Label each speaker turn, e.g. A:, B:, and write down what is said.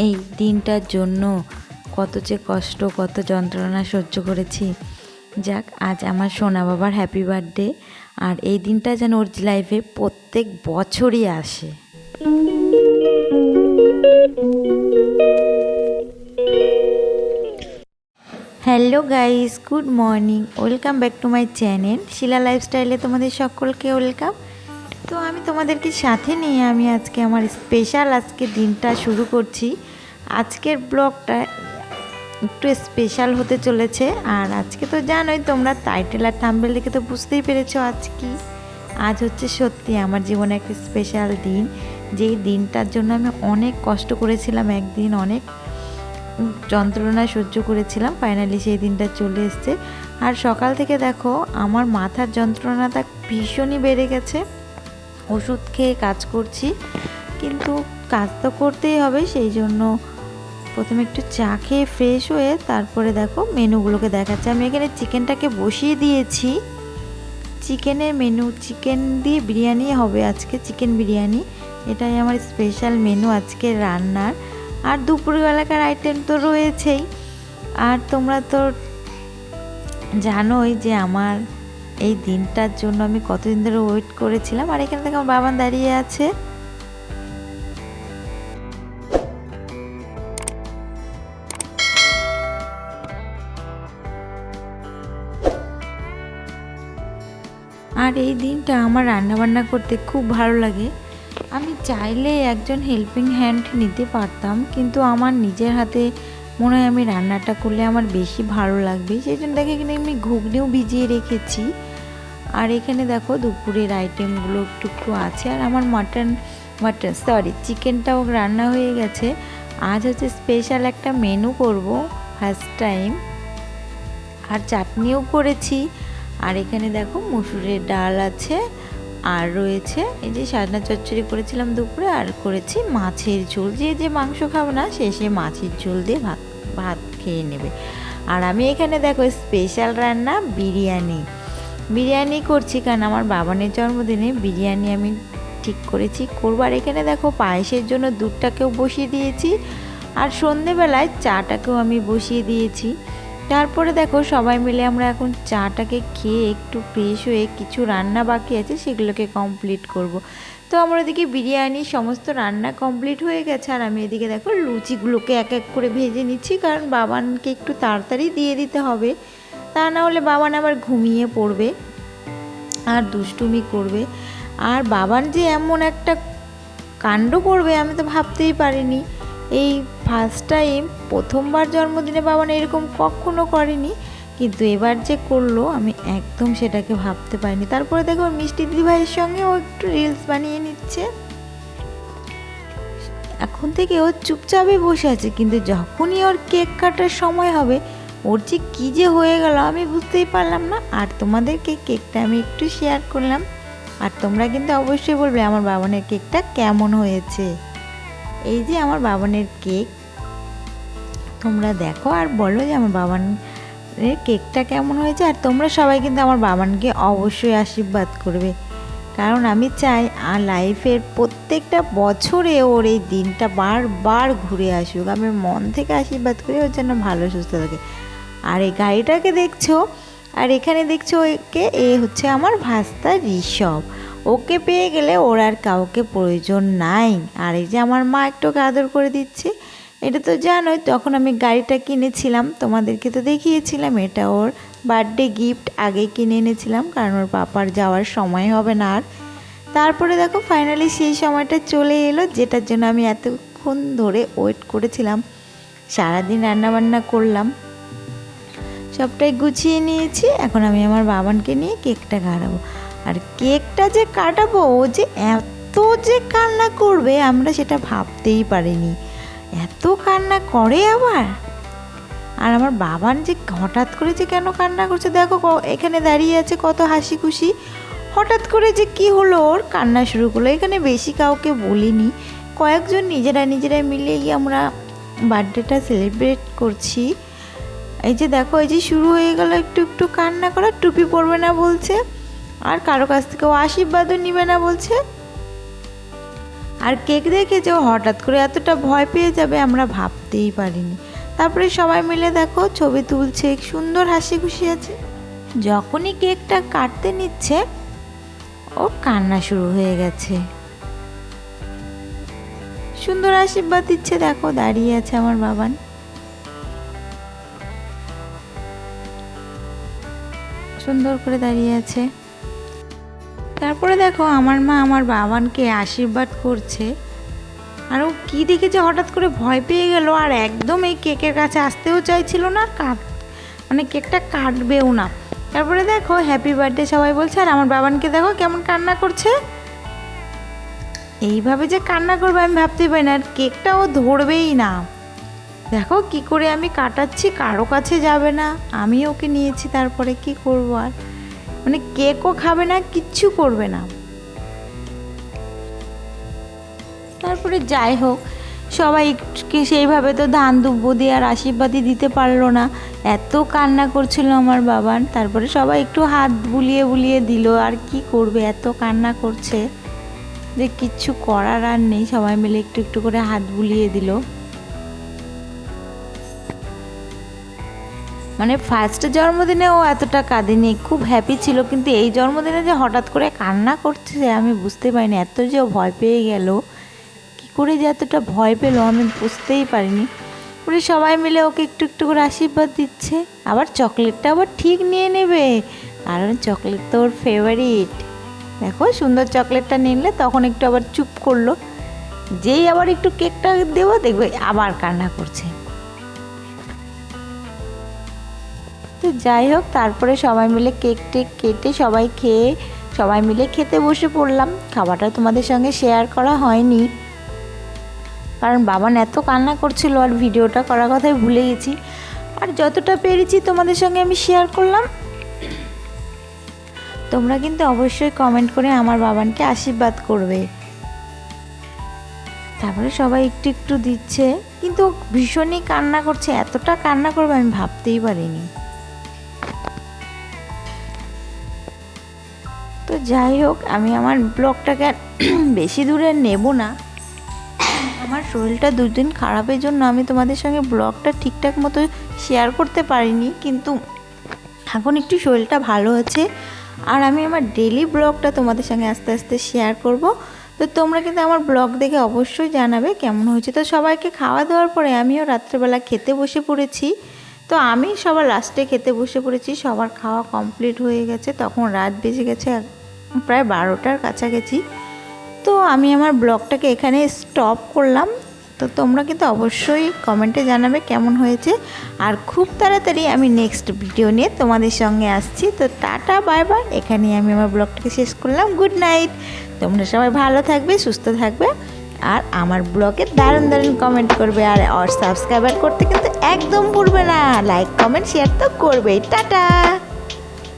A: এই দিনটার জন্য কত যে কষ্ট, কত যন্ত্রণা সহ্য করেছি। যাক, আজ আমার সোনা বাবার হ্যাপি বার্থডে, আর এই দিনটা যেন ওর লাইফে প্রত্যেক বছরই আসে। Hello guys, good morning, welcome back to my channel Shila লাইফস্টাইলে তোমাদের সকলকে ওয়েলকাম। তো আমি তোমাদেরকে সাথে নিয়ে আমি আজকে আমার স্পেশাল আজকে দিনটা শুরু করছি। আজকের ব্লগটা একটু স্পেশাল হতে চলেছে। আর আজকে তো জানোই তোমরা, টাইটেল আর থাম্বনেল দেখে তো বুঝতেই পেরেছো আজ হচ্ছে সত্যি আমার জীবনে একটা স্পেশাল দিন। যেই দিনটার জন্য আমি অনেক কষ্ট করেছিলাম, একদিন অনেক যন্ত্রণা সহ্য করেছিলাম। ফাইনালি সেই দিনটা চলে এসছে। আর সকাল থেকে দেখো আমার মাথার যন্ত্রণাটা ভীষণই বেড়ে গেছে। ওষুধ খেয়ে কাজ করছি, কিন্তু কাজ তো করতেই হবে। সেই জন্য প্রথমে একটু চা খেয়ে ফ্রেশ হয়ে তারপরে দেখো মেনুগুলোকে দেখাচ্ছি। আমি এখানে চিকেনটাকে বসিয়ে দিয়েছি। চিকেনের মেনু, চিকেন দিয়ে বিরিয়ানি হবে আজকে, চিকেন বিরিয়ানি। এটাই আমার স্পেশাল মেনু আজকে রান্নার। আর দুপুরবেলাকার আইটেম তো রয়েছেই। আর তোমরা তো জানোই যে আমার এই দিনটার জন্য আমি কতদিন ধরে ওয়েট করেছিলাম। আর এখানে থেকে আমার বাবা দাঁড়িয়ে আছে। আর এই দিনটা আমার রান্নাবান্না করতে খুব ভালো লাগে। আমি চাইলে একজন হেল্পিং হ্যান্ড নিতে পারতাম, কিন্তু আমার নিজের হাতে মনে হয় আমি রান্নাটা করলে আমার বেশি ভালো লাগবে। সেই জন্য দেখে এখানে আমি ঘুগনিও ভিজিয়ে রেখেছি। আর এখানে দেখো দুপুরের আইটেমগুলো একটু একটু আছে। আর আমার চিকেনটাও রান্না হয়ে গেছে। আজ হচ্ছে স্পেশাল একটা মেনু করব, ফার্স্ট টাইম। আর চাটনিও করেছি। আর এখানে দেখো মসুরের ডাল আছে, আর রয়েছে এই যে সাজনা চচ্চড়ি করেছিলাম দুপুরে, আর করেছি মাছের ঝোল। যে মাংস খাবে না সে মাছের ঝোল দিয়ে ভাত খেয়ে নেবে। আর আমি এখানে দেখো স্পেশাল রান্না বিরিয়ানি করছি, কারণ আমার বাবানের জন্মদিনে বিরিয়ানি আমি ঠিক করেছি করবো। আর এখানে দেখো পায়েসের জন্য দুধটাকেও বসিয়ে দিয়েছি, আর সন্ধেবেলায় চাটাকেও আমি বসিয়ে দিয়েছি। তারপরে দেখো সবাই মিলে আমরা এখন চাটাকে খেয়ে একটু ফ্রেশ হয়ে কিছু রান্না বাকি আছে সেগুলোকে কমপ্লিট করব। তো আমার এদিকে বিরিয়ানি সমস্ত রান্না কমপ্লিট হয়ে গেছে। আর আমি এদিকে দেখো লুচিগুলোকে এক এক করে ভেজে নিচ্ছি, কারণ বাবানকে একটু তাড়াতাড়ি দিয়ে দিতে হবে, তা না হলে বাবান আবার ঘুমিয়ে পড়বে আর দুষ্টুমি করবে। আর বাবান যে এমন একটা কাণ্ড করবে আমি তো ভাবতেই পারিনি। এই ফার্স্ট টাইম, প্রথমবার জন্মদিনে বাবান এরকম কখনো করেনি, কিন্তু এবার যে করলো আমি একদম সেটাকে ভাবতে পারিনি। তারপরে দেখো মিষ্টি দিদিভাইয়ের সঙ্গে ও একটু রিলস বানিয়ে নিচ্ছে। এখন থেকে ও চুপচাপই বসে আছে, কিন্তু যখনই ওর কেক কাটার সময় হবে ওর যে কী যে হয়ে গেল আমি বুঝতেই পারলাম না। আর তোমাদেরকে কেকটা আমি একটু শেয়ার করলাম। আর তোমরা কিন্তু অবশ্যই বলবে আমার বাবানের কেকটা কেমন হয়েছে। এই যে আমার বাবানের কেক, তোমরা দেখো আর বলো যে আমার বাবানের কেকটা কেমন হয়েছে। আর তোমরা সবাই কিন্তু আমার বাবানকে অবশ্যই আশীর্বাদ করবে, কারণ আমি চাই আর লাইফের প্রত্যেকটা বছরে ওর এই দিনটা বারবার ঘুরে আসুক। আমি মন থেকে আশীর্বাদ করি ওর জন্য ভালো সুস্থ থাকে। আর এই গাড়িটাকে দেখছো, আর এখানে দেখছো একে, এ হচ্ছে আমার ভাস্তা ঋষভ। ওকে পেয়ে গেলে ওর আর কাউকে প্রয়োজন নাই। আর এই যে আমার মা একটু আদর করে দিচ্ছে। এটা তো জানোই, তখন আমি গাড়িটা কিনেছিলাম, তোমাদেরকে তো দেখিয়েছিলাম। এটা ওর বার্থডে গিফট আগেই কিনে এনেছিলাম, কারণ ওর পাপার যাওয়ার সময় হবে না আর। তারপরে দেখো ফাইনালি সেই সময়টা চলে এলো, যেটার জন্য আমি এতক্ষণ ধরে ওয়েট করেছিলাম। সারাদিন রান্নাবান্না করলাম, সবটাই গুছিয়ে নিয়েছি। এখন আমি আমার বাবানকে নিয়ে কেকটা কাটাবো। আর কেকটা যে কাটাবো, ও যে এত যে কান্না করবে আমরা সেটা ভাবতেই পারিনি। এত কান্না করে আবার। আর আমার বাবান যে হঠাৎ করে যে কেন কান্না করছে দেখো, এখানে দাঁড়িয়ে আছে কত হাসি খুশি। হঠাৎ করে যে কি হলো ওর কান্না শুরু করলো। এখানে বেশি কাউকে বলিনি, কয়েকজন নিজেরাই মিলেই আমরা বার্থডেটা সেলিব্রেট করছি। এই যে দেখো, এই যে শুরু হয়ে গেল একটু একটু কান্না করা। টুপি পরবে না বলছে, আর কারো কাছ থেকেও আশীর্বাদও নিবে না বলছে। আর কেক দেখে যে হঠাৎ করে এতটা ভয় পেয়ে যাবে আমরা ভাবতেই পারিনি। তারপরে সবাই মিলে দেখো ছবি তুলছে, সুন্দর হাসি খুশি আছে। যখনই কেকটা কাটতে নিচ্ছে ওর কান্না শুরু হয়ে গেছে। সুন্দর আশীর্বাদ দিচ্ছে, দেখো দাঁড়িয়ে আছে আমার বাবান। সুন্দর করে দাঁড়িয়ে আছে। তারপরে দেখো আমার মা আমার বাবানকে আশীর্বাদ করছে। আর ও কী দেখেছে হঠাৎ করে ভয় পেয়ে গেল, আর একদম এই কেকের কাছে আসতেও চাইছিল না, মানে কেকটা কাটবেও না। তারপরে দেখো হ্যাপি বার্থডে সবাই বলছে, আর আমার বাবানকে দেখো কেমন কান্না করছে। এইভাবে যে কান্না করবে আমি ভাবতেই পারি না। আর কেকটা ও ধরবেই না, দেখো কি করে আমি কাটাচ্ছি, কারো কাছে যাবে না, আমি ওকে নিয়েছি। তারপরে কি করব, আর মানে কেকও খাবে না, কিচ্ছু করবে না। তারপরে যাই হোক সবাইকে সেইভাবে তো ধান দুব্ব দিয়ে আর আশীর্বাদই দিতে পারলো না, এত কান্না করছিল আমার বাবান। তারপরে সবাই একটু হাত বুলিয়ে বুলিয়ে দিল, আর কি করবে, এত কান্না করছে যে কিচ্ছু করার আর নেই। সবাই মিলে একটু একটু করে হাত বুলিয়ে দিল। মানে ফার্স্ট জন্মদিনে ও এতটা কাঁদেনি, খুব হ্যাপি ছিল, কিন্তু এই জন্মদিনে যে হঠাৎ করে কান্না করছে আমি বুঝতে পারিনি। এত যে ও ভয় পেয়ে গেল, কী করে যে এতটা ভয় পেল আমি বুঝতেই পারিনি। পুরো সবাই মিলে ওকে একটু একটু করে আশীর্বাদ দিচ্ছে। আবার চকলেটটা আবার ঠিক নিয়ে নেবে, কারণ চকলেট তো ওর ফেভারিট। দেখো সুন্দর চকলেটটা নিলে তখন একটু আবার চুপ করলো, যেই আবার একটু কেকটা দেবো দেখবে আবার কান্না করছে। তো যাই হোক তারপরে সবাই মিলে কেক টেক কেটে সবাই খেয়ে সবাই মিলে খেতে বসে পড়লাম। খাবারটা তোমাদের সঙ্গে শেয়ার করা হয়নি, কারণ বাবান এত কান্না করছিল আর ভিডিওটা করার কথাই ভুলে গেছি। আর যতটা পেরেছি তোমাদের সঙ্গে আমি শেয়ার করলাম। তোমরা কিন্তু অবশ্যই কমেন্ট করে আমার বাবানকে আশীর্বাদ করবে। তারপরে সবাই একটু একটু দিচ্ছে, কিন্তু ভীষণই কান্না করছে, এতটা কান্না করবে আমি ভাবতেই পারিনি। তো যাই হোক আমি আমার ব্লগটাকে বেশি দূরে নেব না। আমার শরীরটা দুদিন খারাপের জন্য আমি তোমাদের সঙ্গে ব্লগটা ঠিকঠাক মতো শেয়ার করতে পারিনি, কিন্তু এখন একটু শরীরটা ভালো আছে। আর আমি আমার ডেলি ব্লগটা তোমাদের সঙ্গে আস্তে আস্তে শেয়ার করব। তো তোমরা কিন্তু আমার ব্লগ দেখে অবশ্যই জানাবে কেমন হয়েছে। তো সবাইকে খাওয়া দাওয়ার পরে আমিও রাত্রেবেলা খেতে বসে পড়েছি। তো আমি সবার লাস্টে খেতে বসে পড়েছি, সবার খাওয়া কমপ্লিট হয়ে গেছে, তখন রাত বেজে গেছে প্রায় 12টার কাছাকাছি। তো আমি আমার ব্লগটাকে এখানে স্টপ করলাম। তো তোমরা কিন্তু অবশ্যই কমেন্টে জানাবে কেমন হয়েছে। আর খুব তাড়াতাড়ি আমি নেক্সট ভিডিও নিয়ে তোমাদের সঙ্গে আসছি। তো টাটা বাই বাই, এখানেই আমি আমার ব্লগটাকে শেষ করলাম। Good night. তোমরা সবাই ভালো থাকবে, সুস্থ থাকবে, আর আমার ব্লগে দারুণ দারুণ কমেন্ট করবে। আর সাবস্ক্রাইবার করতে কিন্তু একদম ভুলবে না, লাইক কমেন্ট শেয়ার তো করবেই। টাটা।